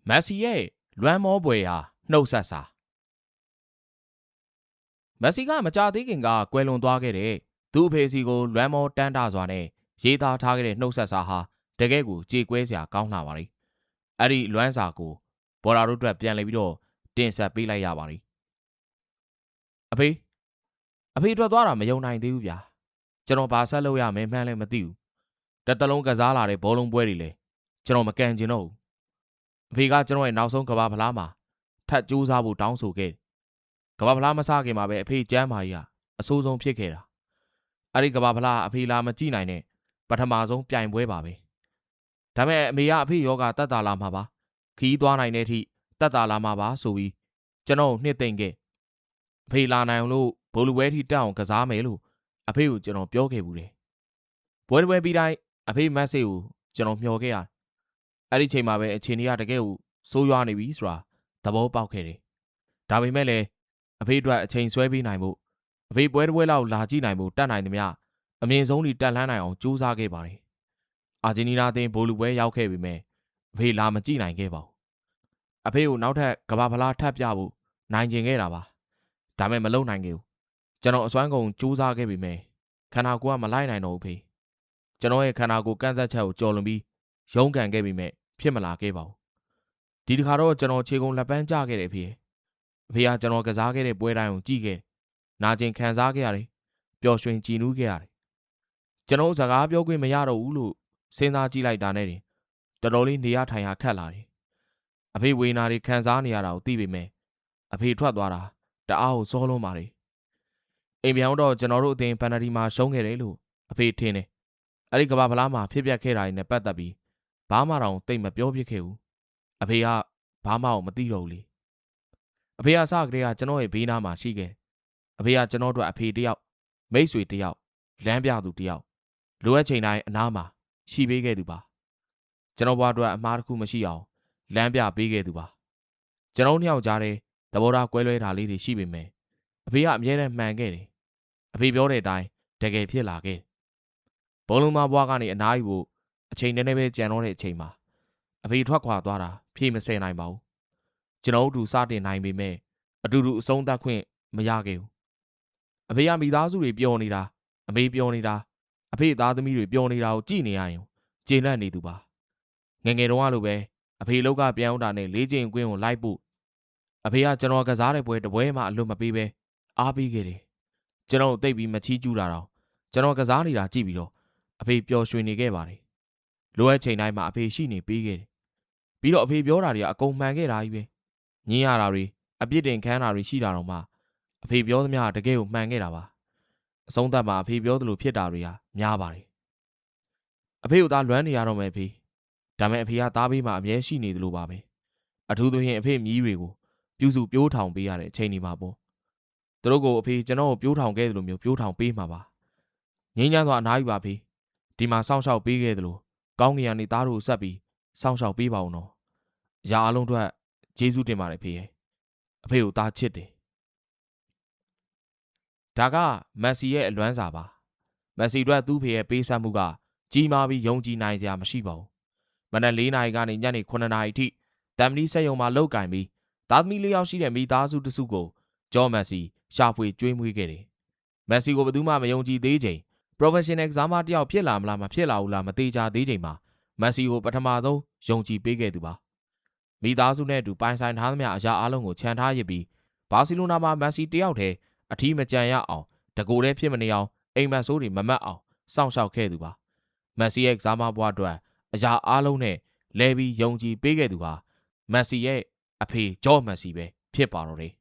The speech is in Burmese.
မက်ဆီရဲ့လွမ်းမောပွေရာနှုတ်ဆက်စာမက်ဆီကမကြသေးခင်ကကွယ်လွန်သွားခဲ့တဲ့သူ့အဖေစီကိုလွမ်းမောတန်းတစွာနဲ့ရေးသားထားခဲ့တဲ့နှုတ်ဆက်စာဟာတကယ့်ကိုကြေကွဲစရာကောင်းလာပါလိမ့်အဲ့ဒီလွမ်းစာကိုဘော်ရာတို့အတွက်ပြန်လည်ပြီးတော့တင်ဆက်ပေးလိုက်ရပါလိမ့်အဖေအတွက်သွားတာမယုံနိုင်သေးဘူးဗျာကျွန်တော်ဘာဆက်လုပ်ရမလဲမှန်းလည်းမသိဘူးတစ်တလုံးကစားလာတဲ့ဘောလုံးပွဲတွေလည်းကျွန်တော်မကန်ကျင်တော့ဘူးအဖေကကျွန်တော်ရဲ့နောက်ဆုံးကဘာဖလားမှာထပ်ကြိုးစားဖို့တောင်းဆိုခဲ့တယ်ကဘာဖလားမစခင်မှာပဲအဖေကျမ်းမာကြီးကအဆိုးဆုံးဖြစ်ခဲ့တာအဲ့ဒီကဘာဖလားအဖေလာမကြည့်နိုင်တဲ့ပထမဆုံးပြိုင်ပွဲပါပဲဒါပေမဲ့အမေကအဖေယောဂတက်တာလာမှာပါခီးသွားနိုင်တဲ့အထိတက်တာလာမှာပါဆိုပြီးကျွန်တော်နှစ်သိမ့်ခဲ့အဖေလာနိုင်အောင်လို့ဘိုလ်လူပွဲထိတက်အောင်ကစားမယ်လို့အဖေကိုကျွန်တော်ပြောခဲ့ဘူးတယ်ပွဲတစ်ပွဲပြီးတိုင်းအဖေမက်ဆေ့ကိုကျွန်တော်မျှော်ခဲ့ရတယ်အဲ့ဒီချိန်မှာပဲအခြေအနေကတကယ်ကိုစိုးရွားနေပြီဆိုတာသဘောပေါက်ခဲ့တယ်ဒါပေမဲ့လည်းအဖေအတွက်အချိန်ဆွဲပေးနိုင်ဖို့အဖေပွဲတစ်ပွဲလောက်လာကြည့်နိုင်ဖို့တတ်နိုင်သမျှအမြင့်ဆုံးထိတက်လှမ်းနိုင်အောင်ကြိုးစားခဲ့ပါတယ်အာဂျင်တီးနားအသင်းဘိုလ်လူပွဲရောက်ခဲ့ပေမဲ့အဖေလာမကြည့်နိုင်ခဲ့ပါဘူးအဖေကိုနောက်ထပ်ကဘာဖလားထပ်ပြဖို့နိုင်ကျင်ခဲ့တာပါဒါပေမဲ့မလုပ်နိုင်ခဲ့ဘူးကျွန်တော်အစွမ်းကုန်ကြိုးစားခဲ့ပေမဲ့ခန္ဓာကိုယ်ကမလိုက်နိုင်တော့ဘူးဖေကျွန်တော်ရဲ့ခန္ဓာကိုယ်ကန့်သက်ချက်ကိုကျော်လွန်ပြီးရုန်းကန်ခဲ့ပေမဲ့ဖြစ်မလာခဲ့ပါဘူးဒီတစ်ခါတော့ကျွန်တော်ခြေကုံလက်ပန်းကျခဲ့တယ်ဖေအဖေကကျွန်တော်ကစားခဲ့တဲ့ပွဲတိုင်းကိုကြည့်ခဲ့နာကျင်ခံစားခဲ့ရတယ်ပျော်ရွှင်ကြည်နူးခဲ့ရတယ်ကျွန်တော်စကားပြောခွင့်မရတော့ဘူးလို့စဉ်းစားကြည့်လိုက်တာနဲ့တင်တော်တော်လေးနေရထိုင်ရခက်လာတယ်အဖေဝေနာတွေခံစားနေရတာကိုသိပေမဲ့အဖေထွက်သွားတာတအားကိုစောလွန်းပါတယ်အိမ်ပြောင်းတော့ကျွန်တော်တို့အသင်းပန်နယ်တီမှာရှုံးခဲ့တယ်လို့အဖေထင်တယ်အဲ့ဒီကဘာဖလားမှာဖြစ်ပျက်ခဲ့တာတွေနဲ့ပတ်သက်ပြီးဘာမှတော့တိတ်မပြောပြခဲ့ဘူးအဖေကဘာမှမသိတော့ဘူးလေအဖေကစကတည်းကကျွန်တော်ရဲ့ဘေးနားမှာရှိခဲ့အဖေကကျွန်တော်တို့အဖေတယောက်မိတ်ဆွေတယောက်လမ်းပြသူတယောက်လိုအပ်ချိန်တိုင်းအနားမှာရှိပေးခဲ့သူပါကျွန်တော်ဘွားတို့အမှားတစ်ခုမရှိအောင်လမ်းပြပေးခဲ့သူပါကျွန်တော်နှစ်ယောက်ကြားတဲ့သဘောထားကွဲလွဲတာလေးတွေရှိပေမဲ့အဖေကအမြဲတမ်းမှန်ခဲ့တယ်အဖေပြောတဲ့အတိုင်းတကယ်ဖြစ်လာခဲ့ဘောလုံးမဘွားကနေအနားယူဖို့အချိန်နည်းနည်းပဲကြံတော့တဲ့အချိန်မှာအဖေထွက်ခွာသွားတာဖြေမစဲနိုင်ပါဘူးကျွန်တော်တို့စတင်နိုင်ပေမဲ့အတူတူအဆုံးသတ်ခွင့်မရခဲ့ဘူးအဖေကမိသားစုတွေပျော်နေတာအမေပျော်နေတာအဖေသားသမီးတွေပျော်နေတာကိုကြည့်နေရရင်ကျေနပ်နေသူပါငယ်ငယ်တုန်းကလိုပဲအဖေလောက်ကပြန်အောင်တာနဲ့လေးချိန်ကွင်းကိုလိုက်ဖို့အဖေကကျွန်တော်ကစားတဲ့ပွဲတပွဲမှအလွတ်မပေးပဲအားပေးခဲ့တယ်ကျွန်တော်သိပ်ပြီးမချီးကျူးတာတော့ကျွန်တော်ကစားနေတာကြည့်ပြီးတော့အဖေပျော်ရွှင်နေခဲ့ပါတယ်လိုအပ်ချိန်တိုင်းမှာအဖေရှိနေပေးခဲ့တယ်ပြီးတော့အဖေပြောတာတွေကအကုန်မှန်ခဲ့တာကြီးပဲညင်းရတာတွေအပြစ်တင်ခမ်းတာတွေရှိတာတော့မှအဖေပြောသမျှတကယ်ကိုမှန်ခဲ့တာပါအဆုံးသတ်မှာအဖေပြောသလိုဖြစ်တာတွေဟာများပါတယ်အဖေကသားလွမ်းနေရတော့မယ်ဖေဒါမဲ့အဖေကသားပေးမှအမြဲရှိနေသလိုပါပဲအထူးသဖြင့်အဖေမြီးတွေကိုပြုစုပြိုးထောင်ပေးရတဲ့အချိန်ဒီမှာပေါ့သူတို့ကိုအဖေကျွန်တော်ကိုပြိုးထောင်ခဲ့သလိုမျိုးပြိုးထောင်ပေးမှာပါငင်းချမ်းစွာအနားယူပါဖေဒီမှာစောင့်ရှောက်ပေးခဲ့သလိုကောင်းကင်ကနေသားတို့ဆက်ပြီးစောင့်ရှောက်ပေးပါဦးနော်အရာအလုံးအတွက်ကျေးဇူးတင်ပါတယ်ဖေရဲ့အဖေကိုသားချစ်တယ်ဒါကမက်ဆီရဲ့အလွမ်းစာပါမက်ဆီအတွက်သူ့ဖေရဲ့ပေးဆက်မှုကကြီးမားပြီးယုံကြည်နိုင်စရာမရှိပါဘူးမနက်4 နာရီကနေညနေ9 နာရီထိတမ်မီစက်ရုံမှာလောက်ကင်ပြီးသားသမီး4 ယောက်ရှိတဲ့မိသားစုတစုကိုဂျော့မက်ဆီရှာဖွေကျွေးမွေးခဲ့တယ်မက်ဆီကိုဘယ်သူမှမယုံကြည်သေးချိန် professional ကစားမတယောက်ဖြစ်လာမလားမဖြစ်လာဘူးလားမသေးချာသေးချိန်မှာမက်ဆီကိုပထမဆုံးယုံကြည်ပေးခဲ့သူပါမိသားစုနဲ့အတူပိုင်ဆိုင်ထားသမျှအရာအလုံးကိုခြံထားရစ်ပြီးဘာစီလိုနာမှာမက်ဆီတယောက်တည်းအထီးမကြံရအောင်တကိုယ်တည်းဖြစ်မနေအောင်အိမ်မက်ဆိုးတွေမမတ်အောင်စောင့်ရှောက်ခဲ့သူပါမက်ဆီရဲ့ကစားမဘွားအတွက်အရာအလုံးနဲ့လဲပြီးယုံကြည်ပေးခဲ့သူဟာမက်ဆီရဲ့အဖေဂျော့မက်ဆီပဲဖြစ်ပါတော့တယ်